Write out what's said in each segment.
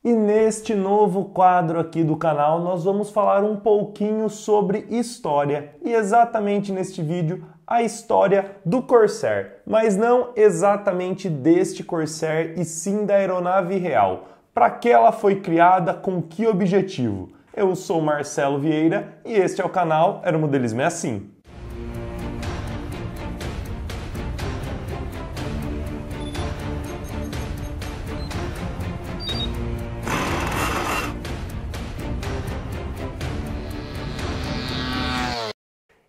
E neste novo quadro aqui do canal nós vamos falar um pouquinho sobre história e exatamente neste vídeo a história do Corsair, mas não exatamente deste Corsair e sim da aeronave real. Para que ela foi criada, com que objetivo? Eu sou Marcelo Vieira e este é o canal Aeromodelismo é Assim.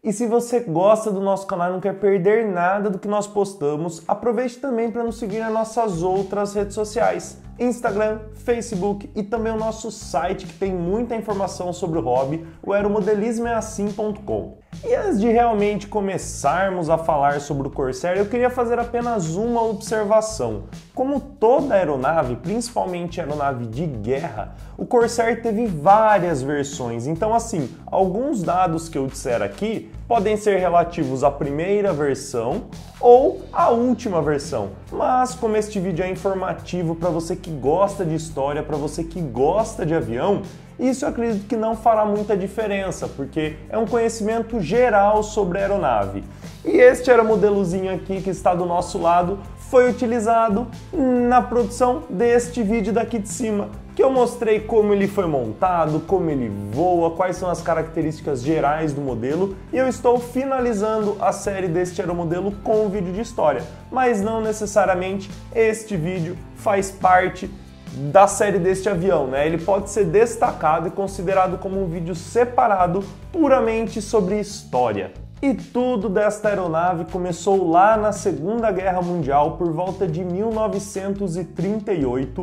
E se você gosta do nosso canal e não quer perder nada do que nós postamos, aproveite também para nos seguir nas nossas outras redes sociais, Instagram, Facebook e também o nosso site que tem muita informação sobre o hobby, o aeromodelismoeassim.com. E antes de realmente começarmos a falar sobre o Corsair, eu queria fazer apenas uma observação. Como toda aeronave, principalmente aeronave de guerra, o Corsair teve várias versões. Então, assim, alguns dados que eu disser aqui podem ser relativos à primeira versão ou à última versão. Mas como este vídeo é informativo para você que gosta de história, para você que gosta de avião, isso eu acredito que não fará muita diferença, porque é um conhecimento geral sobre a aeronave. E este aeromodelozinho aqui que está do nosso lado foi utilizado na produção deste vídeo daqui de cima, que eu mostrei como ele foi montado, como ele voa, quais são as características gerais do modelo, e eu estou finalizando a série deste aeromodelo com um vídeo de história, mas não necessariamente este vídeo faz parte da série deste avião, né? Ele pode ser destacado e considerado como um vídeo separado puramente sobre história. E tudo desta aeronave começou lá na Segunda Guerra Mundial por volta de 1938,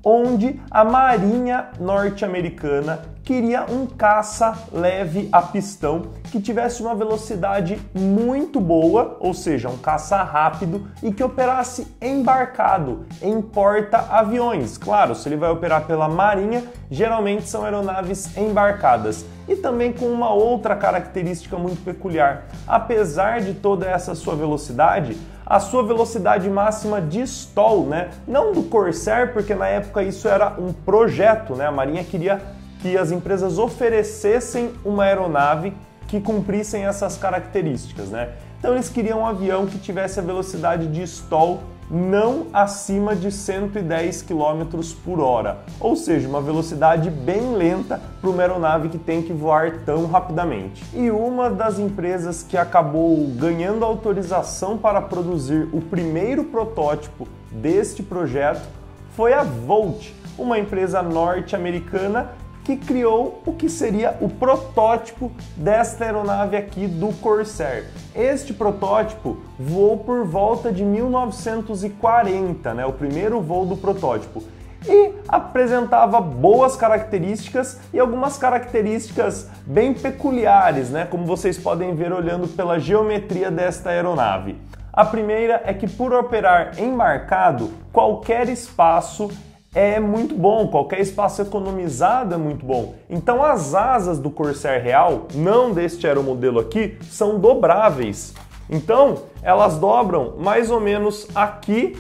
onde a Marinha norte-americana queria um caça leve a pistão que tivesse uma velocidade muito boa, ou seja, um caça rápido e que operasse embarcado em porta-aviões. Claro, se ele vai operar pela Marinha, geralmente são aeronaves embarcadas. E também com uma outra característica muito peculiar. Apesar de toda essa sua velocidade, a sua velocidade máxima de stall, né? Não do Corsair, porque na época isso era um projeto, né? A Marinha queria que as empresas oferecessem uma aeronave que cumprissem essas características, né? Então eles queriam um avião que tivesse a velocidade de stall não acima de 110 km por hora, ou seja, uma velocidade bem lenta para uma aeronave que tem que voar tão rapidamente. E uma das empresas que acabou ganhando autorização para produzir o primeiro protótipo deste projeto foi a Volt, uma empresa norte-americana que criou o que seria o protótipo desta aeronave aqui do Corsair. Este protótipo voou por volta de 1940, né, o primeiro voo do protótipo, e apresentava boas características e algumas características bem peculiares, né, como vocês podem ver olhando pela geometria desta aeronave. A primeira é que por operar embarcado, qualquer espaço é muito bom, qualquer espaço economizado é muito bom. Então as asas do Corsair real, não deste aeromodelo aqui, são dobráveis. Então elas dobram mais ou menos aqui,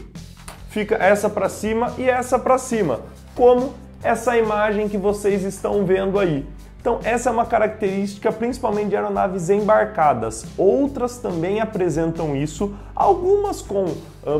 fica essa para cima e essa para cima, como essa imagem que vocês estão vendo aí. Então essa é uma característica principalmente de aeronaves embarcadas. Outras também apresentam isso, algumas com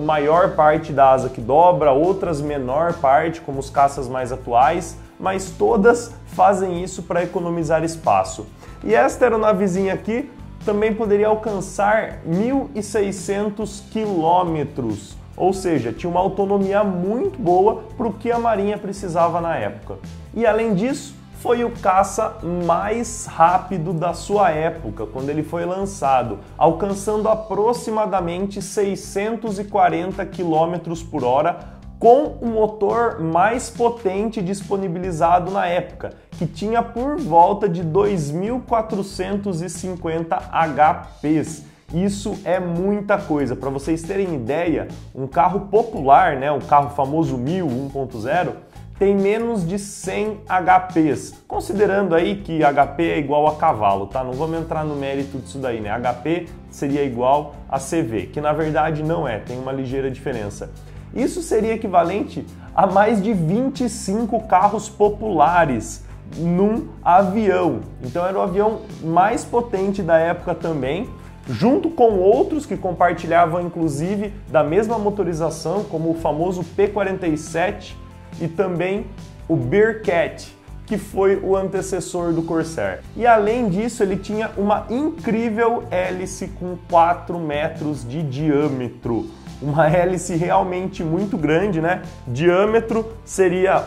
maior parte da asa que dobra, outras menor parte, como os caças mais atuais, mas todas fazem isso para economizar espaço. E esta aeronavezinha aqui também poderia alcançar 1.600 quilômetros, ou seja, tinha uma autonomia muito boa para o que a Marinha precisava na época. E além disso, foi o caça mais rápido da sua época, quando ele foi lançado, alcançando aproximadamente 640 km por hora, com o motor mais potente disponibilizado na época, que tinha por volta de 2.450 HPs. Isso é muita coisa. Para vocês terem ideia, um carro popular, né, o carro famoso 1000 1.0, tem menos de 100 HPs, considerando aí que HP é igual a cavalo, tá? Não vamos entrar no mérito disso daí, né? HP seria igual a CV, que na verdade não é, tem uma ligeira diferença. Isso seria equivalente a mais de 25 carros populares num avião. Então era o avião mais potente da época também, junto com outros que compartilhavam inclusive da mesma motorização, como o famoso P-47 e também o Bearcat, que foi o antecessor do Corsair. E além disso, ele tinha uma incrível hélice com 4 metros de diâmetro. Uma hélice realmente muito grande, né? Diâmetro seria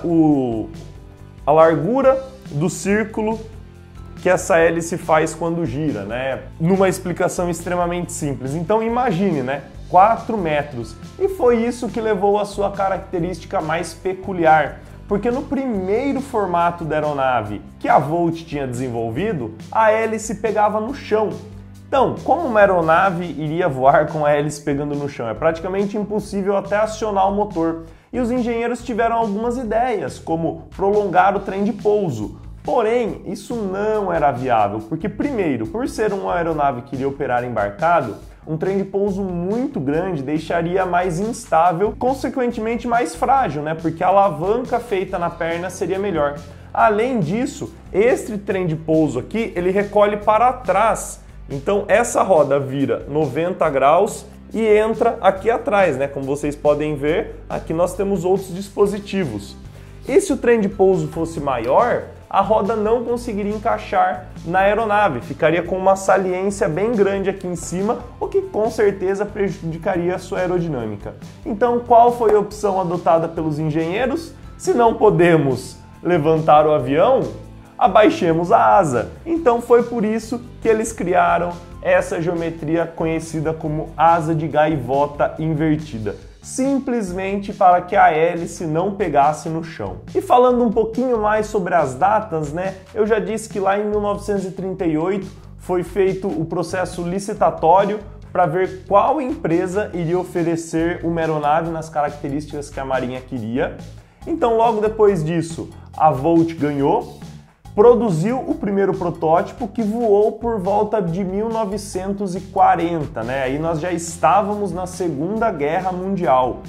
a largura do círculo que essa hélice faz quando gira, né? Numa explicação extremamente simples. Então imagine, né? 4 metros. E foi isso que levou a sua característica mais peculiar. Porque no primeiro formato da aeronave que a Volt tinha desenvolvido, a hélice pegava no chão. Então, como uma aeronave iria voar com a hélice pegando no chão? É praticamente impossível até acionar o motor. E os engenheiros tiveram algumas ideias, como prolongar o trem de pouso. Porém, isso não era viável, porque primeiro, por ser uma aeronave que iria operar embarcado, um trem de pouso muito grande deixaria mais instável, consequentemente mais frágil, né? Porque a alavanca feita na perna seria melhor. Além disso, este trem de pouso aqui, ele recolhe para trás. Então essa roda vira 90 graus e entra aqui atrás, né? Como vocês podem ver, aqui nós temos outros dispositivos. E se o trem de pouso fosse maior, a roda não conseguiria encaixar na aeronave, ficaria com uma saliência bem grande aqui em cima, o que com certeza prejudicaria a sua aerodinâmica. Então, qual foi a opção adotada pelos engenheiros? Se não podemos levantar o avião, abaixemos a asa. Então foi por isso que eles criaram essa geometria conhecida como asa de gaivota invertida, simplesmente para que a hélice não pegasse no chão. E falando um pouquinho mais sobre as datas, né? Eu já disse que lá em 1938 foi feito o processo licitatório para ver qual empresa iria oferecer uma aeronave nas características que a Marinha queria. Então, logo depois disso, a Volt ganhou, produziu o primeiro protótipo que voou por volta de 1940, né? Aí nós já estávamos na Segunda Guerra Mundial.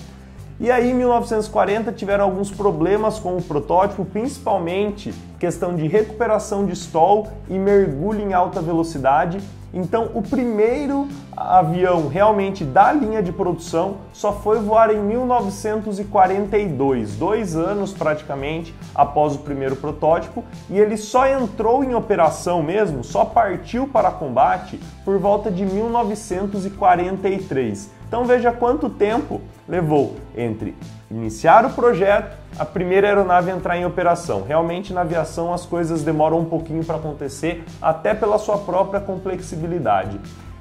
E aí em 1940 tiveram alguns problemas com o protótipo, principalmente questão de recuperação de stall e mergulho em alta velocidade. Então o primeiro avião realmente da linha de produção só foi voar em 1942, 2 anos praticamente após o primeiro protótipo, e ele só entrou em operação mesmo, só partiu para combate por volta de 1943. Então veja quanto tempo levou entre iniciar o projeto, a primeira aeronave entrar em operação. Realmente na aviação as coisas demoram um pouquinho para acontecer, até pela sua própria complexibilidade.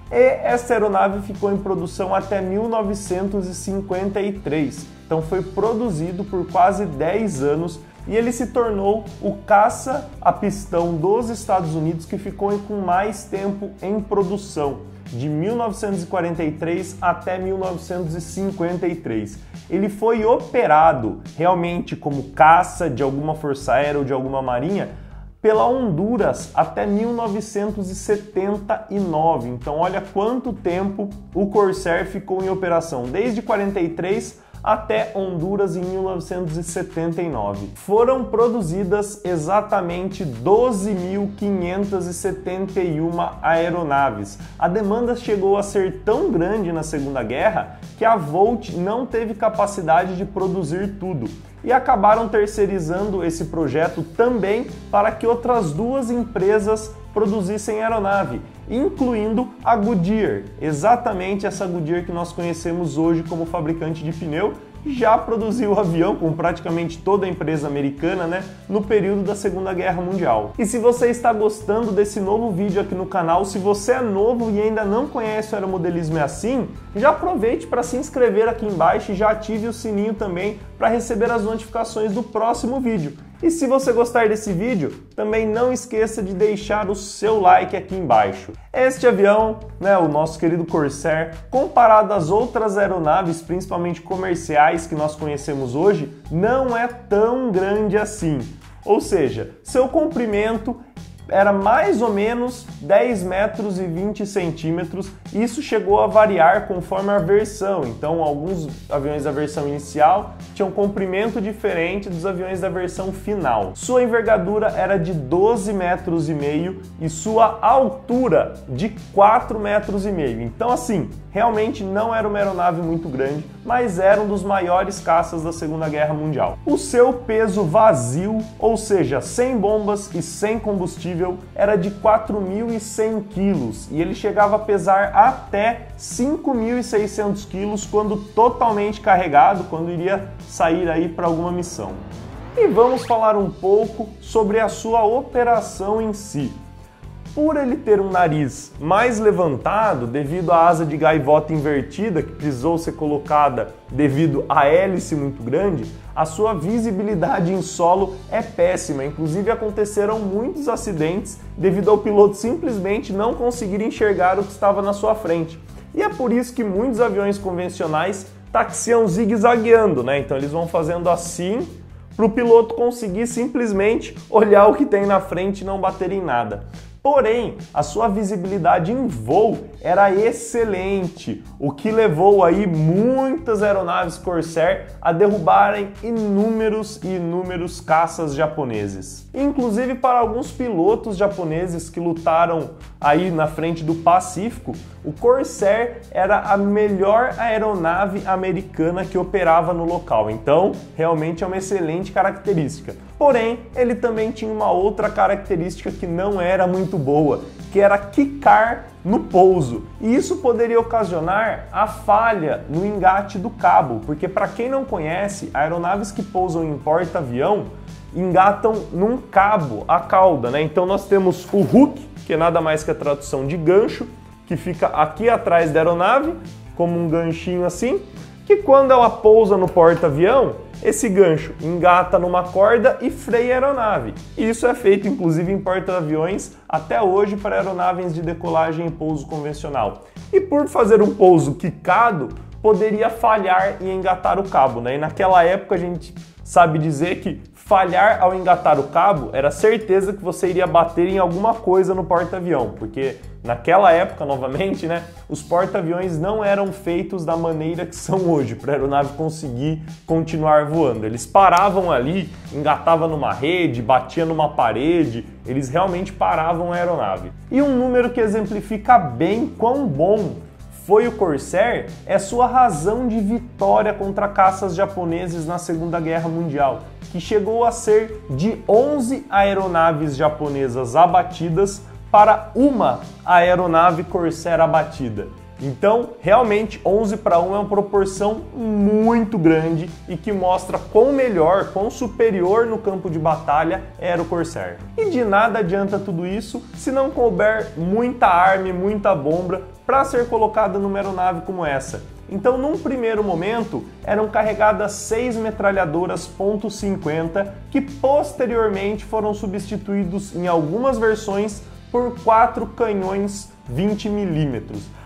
E essa aeronave ficou em produção até 1953. Então foi produzido por quase 10 anos e ele se tornou o caça a pistão dos Estados Unidos que ficou com mais tempo em produção, de 1943 até 1953. Ele foi operado realmente como caça de alguma força aérea ou de alguma marinha pela Honduras até 1979. Então olha quanto tempo o Corsair ficou em operação, desde 43 até Honduras em 1979. Foram produzidas exatamente 12.571 aeronaves. A demanda chegou a ser tão grande na Segunda Guerra que a Volt não teve capacidade de produzir tudo e acabaram terceirizando esse projeto também para que outras 2 empresas produzissem aeronave, incluindo a Goodyear, exatamente essa Goodyear que nós conhecemos hoje como fabricante de pneu, já produziu o avião, com praticamente toda a empresa americana, né, no período da Segunda Guerra Mundial. E se você está gostando desse novo vídeo aqui no canal, se você é novo e ainda não conhece o Aeromodelismo é Assim, já aproveite para se inscrever aqui embaixo e já ative o sininho também para receber as notificações do próximo vídeo. E se você gostar desse vídeo, também não esqueça de deixar o seu like aqui embaixo. Este avião, né, o nosso querido Corsair, comparado às outras aeronaves, principalmente comerciais que nós conhecemos hoje, não é tão grande assim. Ou seja, seu comprimento era mais ou menos 10 metros e 20 centímetros. Isso chegou a variar conforme a versão. Então, alguns aviões da versão inicial tinham um comprimento diferente dos aviões da versão final. Sua envergadura era de 12 metros e meio e sua altura de 4 metros e meio. Então, assim, realmente não era uma aeronave muito grande, mas era um dos maiores caças da Segunda Guerra Mundial. O seu peso vazio, ou seja, sem bombas e sem combustível, era de 4.100 quilos e ele chegava a pesar até 5.600 quilos quando totalmente carregado, quando iria sair aí para alguma missão. E vamos falar um pouco sobre a sua operação em si. Por ele ter um nariz mais levantado, devido à asa de gaivota invertida, que precisou ser colocada devido à hélice muito grande, a sua visibilidade em solo é péssima. Inclusive aconteceram muitos acidentes devido ao piloto simplesmente não conseguir enxergar o que estava na sua frente. E é por isso que muitos aviões convencionais taxiam zigue-zagueando, né? Então eles vão fazendo assim para o piloto conseguir simplesmente olhar o que tem na frente e não bater em nada. Porém, a sua visibilidade em voo era excelente, o que levou aí muitas aeronaves Corsair a derrubarem inúmeros caças japoneses. Inclusive para alguns pilotos japoneses que lutaram aí na frente do Pacífico, o Corsair era a melhor aeronave americana que operava no local. Então, realmente é uma excelente característica. Porém, ele também tinha uma outra característica que não era muito boa, que era quicar no pouso. E isso poderia ocasionar a falha no engate do cabo, porque para quem não conhece, aeronaves que pousam em porta-avião engatam num cabo a cauda, né? Então nós temos o hook, que é nada mais que a tradução de gancho, que fica aqui atrás da aeronave, como um ganchinho assim, que quando ela pousa no porta-avião, esse gancho engata numa corda e freia a aeronave. Isso é feito inclusive em porta-aviões até hoje para aeronaves de decolagem e pouso convencional. E por fazer um pouso quicado, poderia falhar e engatar o cabo, né? E naquela época a gente sabe dizer que falhar ao engatar o cabo era certeza que você iria bater em alguma coisa no porta-avião, porque naquela época, novamente, né, os porta-aviões não eram feitos da maneira que são hoje, para a aeronave conseguir continuar voando. Eles paravam ali, engatavam numa rede, batiam numa parede, eles realmente paravam a aeronave. E um número que exemplifica bem quão bom foi o Corsair é sua razão de vitória contra caças japoneses na Segunda Guerra Mundial, que chegou a ser de 11 aeronaves japonesas abatidas para uma aeronave Corsair abatida. Então, realmente, 11 para 1 é uma proporção muito grande e que mostra quão melhor, quão superior no campo de batalha era o Corsair. E de nada adianta tudo isso se não couber muita arma e muita bomba para ser colocada numa aeronave como essa. Então, num primeiro momento, eram carregadas 6 metralhadoras .50 que posteriormente foram substituídos em algumas versões por 4 canhões 20 mm.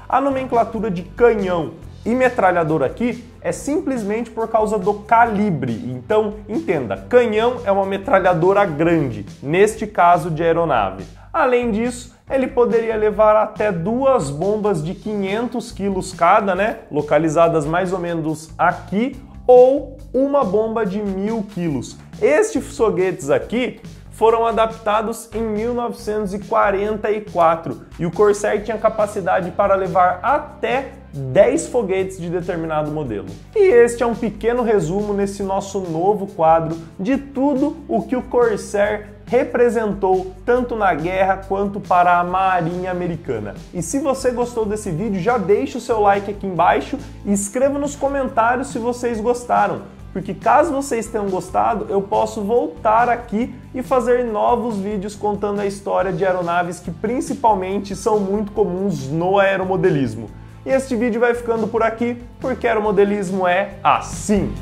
A nomenclatura de canhão e metralhadora aqui é simplesmente por causa do calibre. Então, entenda, canhão é uma metralhadora grande, neste caso de aeronave. Além disso, ele poderia levar até 2 bombas de 500 quilos cada, né, localizadas mais ou menos aqui, ou uma bomba de 1.000 quilos. Estes foguetes aqui foram adaptados em 1944 e o Corsair tinha capacidade para levar até 10 foguetes de determinado modelo. E este é um pequeno resumo nesse nosso novo quadro de tudo o que o Corsair representou tanto na guerra quanto para a Marinha Americana. E se você gostou desse vídeo, já deixa o seu like aqui embaixo e escreva nos comentários se vocês gostaram, porque caso vocês tenham gostado, eu posso voltar aqui e fazer novos vídeos contando a história de aeronaves que principalmente são muito comuns no aeromodelismo. E este vídeo vai ficando por aqui, porque aeromodelismo é assim!